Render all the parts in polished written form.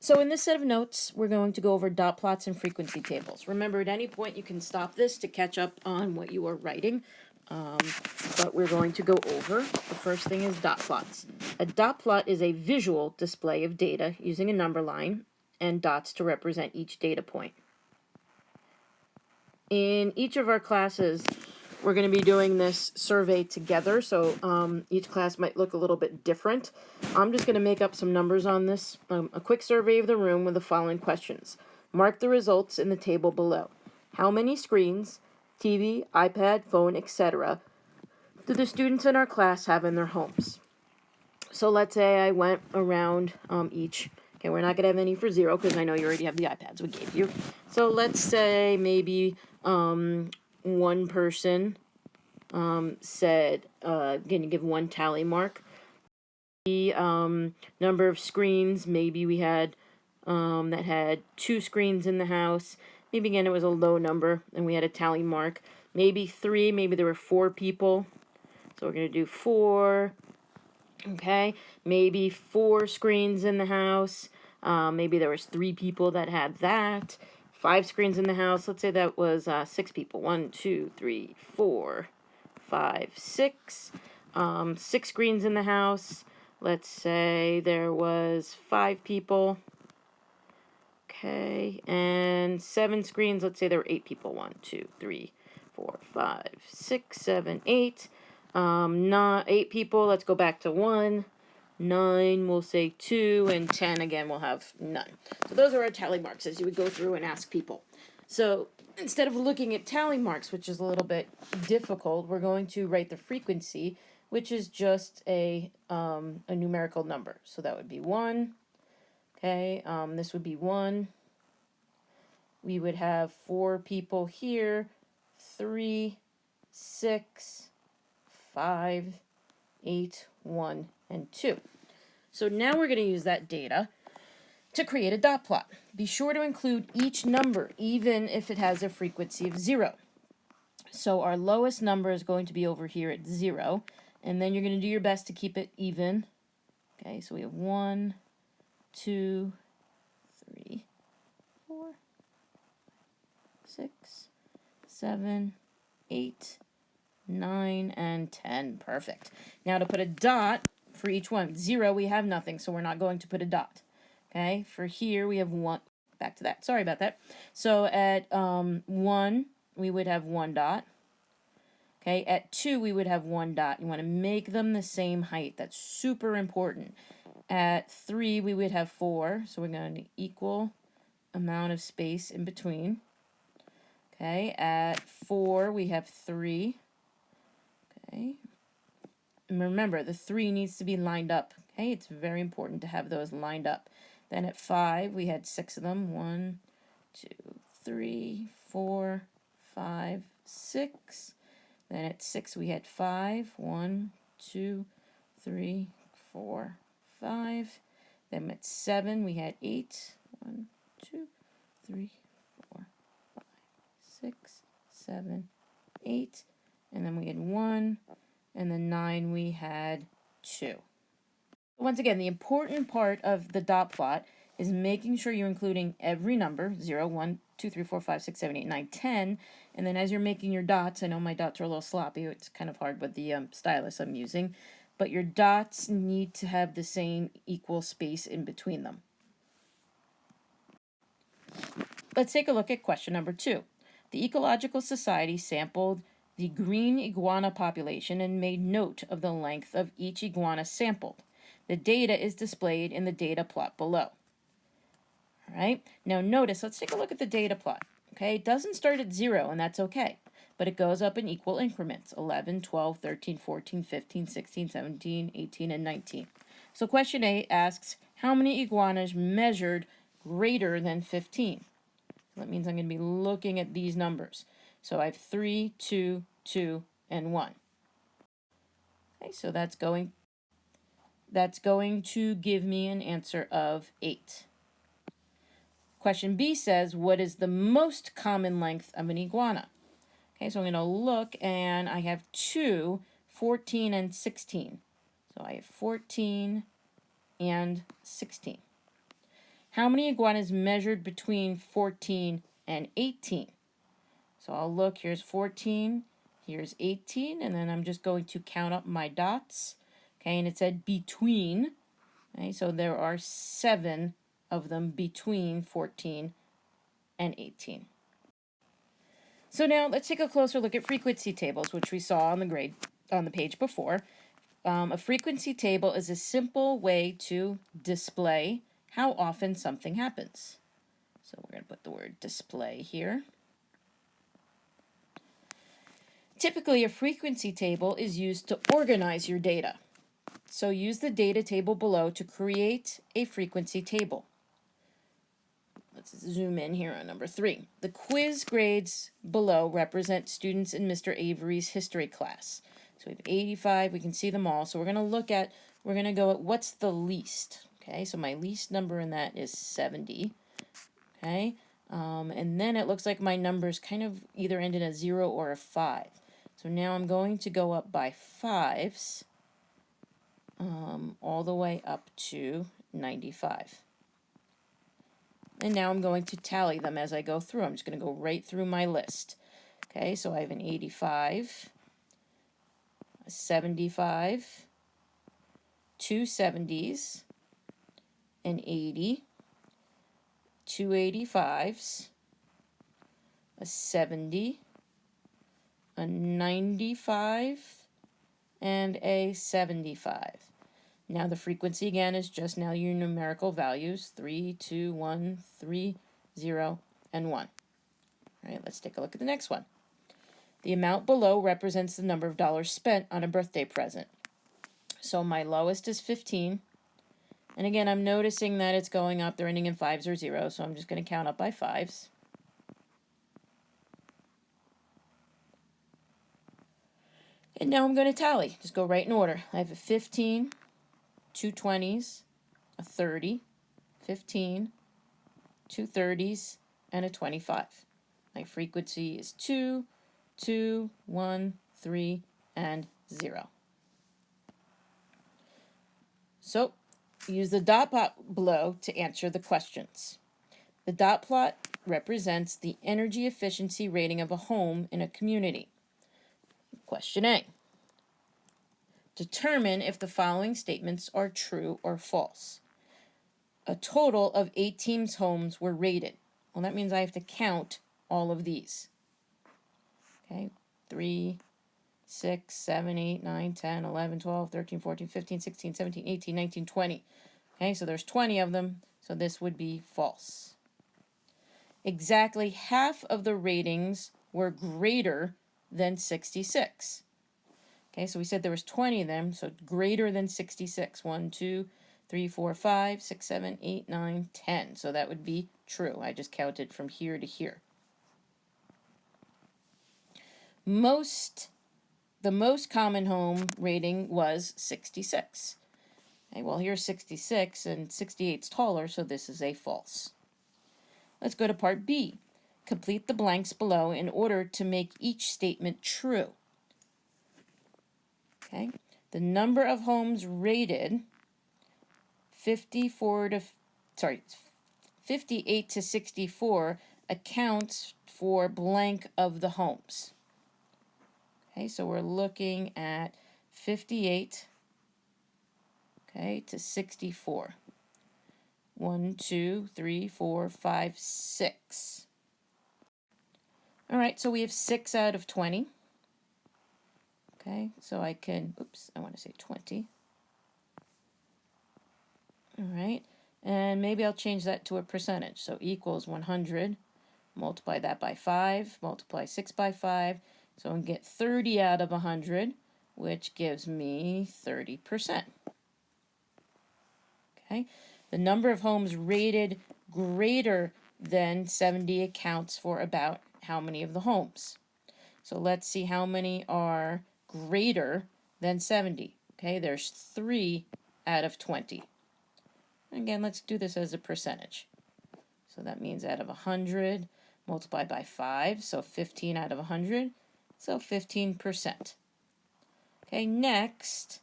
So in this set of notes, we're going to go over dot plots and frequency tables. Remember, at any point you can stop this to catch up on what you are writing, but we're going to go over. The first thing is dot plots. A dot plot is a visual display of data using a number line and dots to represent each data point. In each of our classes, we're going to be doing this survey together, so each class might look a little bit different. I'm just going to make up some numbers on this. A quick survey of the room with the following questions. Mark the results in the table below. How many screens, TV, iPad, phone, etc. do the students in our class have in their homes? So let's say I went around each. Okay, we're not going to have any for 0 because I know you already have the iPads we gave you. So let's say maybe one person said, going to give one tally mark. The number of screens, maybe we had that had 2 screens in the house. Maybe again it was a low number and we had a tally mark. Maybe 3, maybe there were 4 people. So we're going to do 4. Okay, maybe 4 screens in the house. Maybe there was 3 people that had that. 5 screens in the house. Let's say that was 6 people. 1, 2, 3, 4, 5, 6. 6 screens in the house. Let's say there was 5 people. Okay, and 7 screens. Let's say there were 8 people. 1, 2, 3, 4, 5, 6, 7, 8. Not 8 people. Let's go back to 1. 9, we'll say 2, and 10 again we'll have none. So those are our tally marks as you would go through and ask people. So instead of looking at tally marks, which is a little bit difficult, we're going to write the frequency, which is just a numerical number. So that would be 1. Okay, this would be 1. We would have 4 people here. 3, 6, 5, 8, 1, and 2. So now we're going to use that data to create a dot plot. Be sure to include each number, even if it has a frequency of 0. So our lowest number is going to be over here at 0, and then you're going to do your best to keep it even. Okay, so we have 1, 2, 3, 4, 6, 7, 8, 9, and 10. Perfect. Now to put a dot for each one. 0, we have nothing, so we're not going to put a dot. Okay, for here we have 1. Back to that. Sorry about that. So at 1, we would have 1 dot. Okay, at 2, we would have 1 dot. You want to make them the same height. That's super important. At 3, we would have 4, so we're going to equal amount of space in between. Okay, at 4, we have 3. Okay, and remember, the 3 needs to be lined up. Okay, it's very important to have those lined up. Then at 5, we had 6 of them. 1, 2, 3, 4, 5, 6. Then at 6, we had 5. 1, 2, 3, 4, 5. Then at 7, we had 8. 1, 2, 3, 4, 5, 6, 7, 8. And then we had 1. And then 9, we had 2. Once again, the important part of the dot plot is making sure you're including every number, 0, 1, 2, 3, 4, 5, 6, 7, 8, 9, 10. And then as you're making your dots, I know my dots are a little sloppy. It's kind of hard with the stylus I'm using. But your dots need to have the same equal space in between them. Let's take a look at question number 2. The Ecological Society sampled the green iguana population and made note of the length of each iguana sampled. The data is displayed in the data plot below. All right, now notice, let's take a look at the data plot. Okay, it doesn't start at 0, and that's okay, but it goes up in equal increments, 11, 12, 13, 14, 15, 16, 17, 18, and 19. So question 8 asks, how many iguanas measured greater than 15? So that means I'm going to be looking at these numbers. So I have 3, 2, 2, and 1. Okay, so that's going to give me an answer of 8. Question B says, what is the most common length of an iguana? Okay, so I'm going to look, and I have 2, 14, and 16. So I have 14 and 16. how many iguanas measured between 14 and 18? So I'll look, here's 14, here's 18, and then I'm just going to count up my dots. Okay, and it said between. Okay, so there are 7 of them between 14 and 18. So now let's take a closer look at frequency tables, which we saw on the page before. A frequency table is a simple way to display how often something happens. So we're going to put the word display here. Typically, a frequency table is used to organize your data. So use the data table below to create a frequency table. Let's zoom in here on number 3. The quiz grades below represent students in Mr. Avery's history class. So we have 85, we can see them all. So we're going to go at what's the least. Okay, so my least number in that is 70. Okay, and then it looks like my numbers kind of either end in a 0 or a 5. So now I'm going to go up by 5s all the way up to 95. And now I'm going to tally them as I go through. I'm just going to go right through my list. Okay, so I have an 85, a 75, 2 70s, an 80, 2 85s, a 70, a 95, and a 75. Now the frequency again is just now your numerical values, 3, 2, 1, 3, 0, and 1. All right, let's take a look at the next one. The amount below represents the number of dollars spent on a birthday present. So my lowest is 15. And again, I'm noticing that it's going up. They're ending in 5s or 0s, so I'm just going to count up by 5s. And now I'm going to tally. Just go right in order. I have a 15, 2 20s, a 30, 15, 2 30s, and a 25. My frequency is 2, 2, 1, 3, and 0. So, use the dot plot below to answer the questions. The dot plot represents the energy efficiency rating of a home in a community. Question A. Determine if the following statements are true or false. A total of 18 homes were rated. Well, that means I have to count all of these. Okay, 3, 6, 7, 8, 9, 10, 11, 12, 13, 14, 15, 16, 17, 18, 19, 20. Okay, so there's 20 of them, so this would be false. Exactly half of the ratings were greater than 66. Okay, so we said there was 20 of them, so greater than 66. 1, 2, 3, 4, 5, 6, 7, 8, 9, 10. So that would be true. I just counted from here to here. The most common home rating was 66. Okay, well, here's 66, and 68 is taller, so this is a false. Let's go to part B. Complete the blanks below in order to make each statement true. Okay, the number of homes rated 58 to 64 accounts for blank of the homes. Okay, so we're looking at 58, okay, to 64. 1, 2, 3, 4, 5, 6. All right, so we have 6 out of 20. Okay, so I can, I want to say 20. All right, and maybe I'll change that to a percentage. So equals 100, multiply that by 5, multiply 6 by 5. So I can get 30 out of 100, which gives me 30%. Okay, the number of homes rated greater than 70 accounts for about how many of the homes. So let's see how many are greater than 70. Okay, there's 3 out of 20. Again, let's do this as a percentage. So that means out of 100, multiplied by 5, so 15 out of 100, so 15%. Okay, next,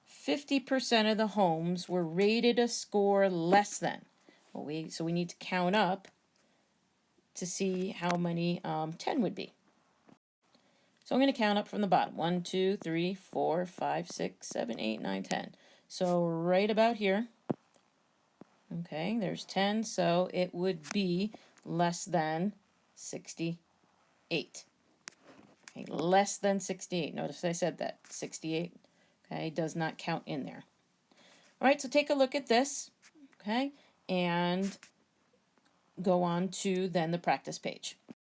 50% of the homes were rated a score less than. Well, so we need to count up to see how many 10 would be. So I'm going to count up from the bottom. 1, 2, 3, 4, 5, 6, 7, 8, 9, 10. So right about here. Okay, there's 10, so it would be less than 68. Okay, less than 68. Notice I said that. 68, okay, does not count in there. All right, so take a look at this, okay, and go on to then the practice page.